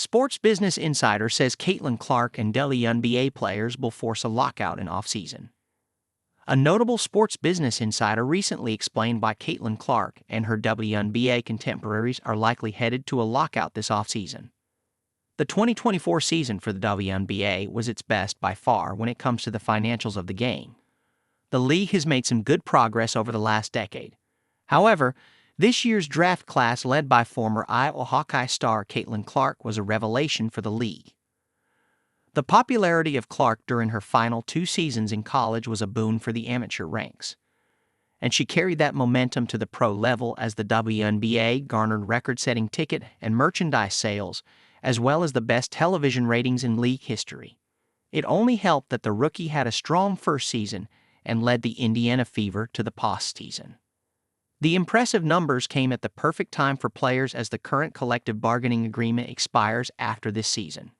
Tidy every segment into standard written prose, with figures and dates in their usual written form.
Sports Business Insider says Caitlin Clark and WNBA players will force a lockout in offseason. A notable Sports Business Insider recently explained why Caitlin Clark and her WNBA contemporaries are likely headed to a lockout this offseason. The 2024 season for the WNBA was its best by far when it comes to the financials of the game. The league has made some good progress over the last decade. However, this year's draft class led by former Iowa Hawkeye star Caitlin Clark was a revelation for the league. The popularity of Clark during her final 2 seasons in college was a boon for the amateur ranks, and she carried that momentum to the pro level as the WNBA garnered record-setting ticket and merchandise sales, as well as the best television ratings in league history. It only helped that the rookie had a strong first season and led the Indiana Fever to the postseason. The impressive numbers came at the perfect time for players as the current collective bargaining agreement expires after this season.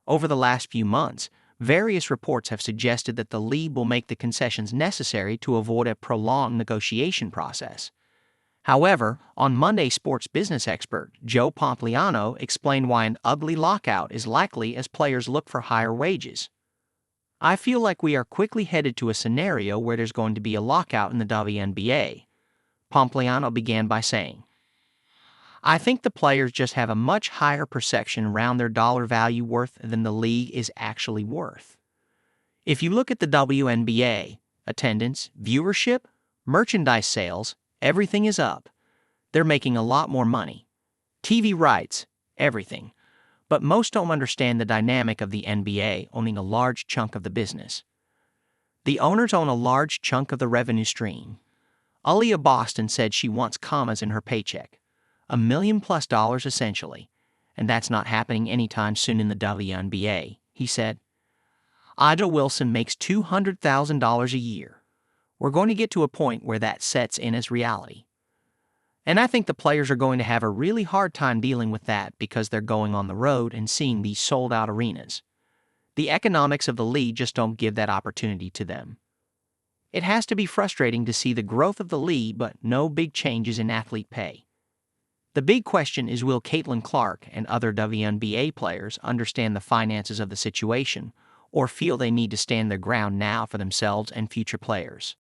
Over the last few months, various reports have suggested that the league will make the concessions necessary to avoid a prolonged negotiation process. However, on Monday, sports business expert Joe Pompliano explained why an ugly lockout is likely as players look for higher wages. "I feel like we are quickly headed to a scenario where there's going to be a lockout in the WNBA," Pompliano began by saying. "I think the players just have a much higher perception around their dollar value worth than the league is actually worth. If you look at the WNBA, attendance, viewership, merchandise sales, everything is up. They're making a lot more money. TV rights, everything. But most don't understand the dynamic of the NBA owning a large chunk of the business. The owners own a large chunk of the revenue stream. Aaliyah Boston said she wants commas in her paycheck. $1 million+ essentially, and that's not happening anytime soon in the WNBA," he said. "Ida Wilson makes $200,000 a year. We're going to get to a point where that sets in as reality. And I think the players are going to have a really hard time dealing with that because they're going on the road and seeing these sold-out arenas. The economics of the league just don't give that opportunity to them. It has to be frustrating to see the growth of the league but no big changes in athlete pay. The big question is, will Caitlin Clark and other WNBA players understand the finances of the situation or feel they need to stand their ground now for themselves and future players?"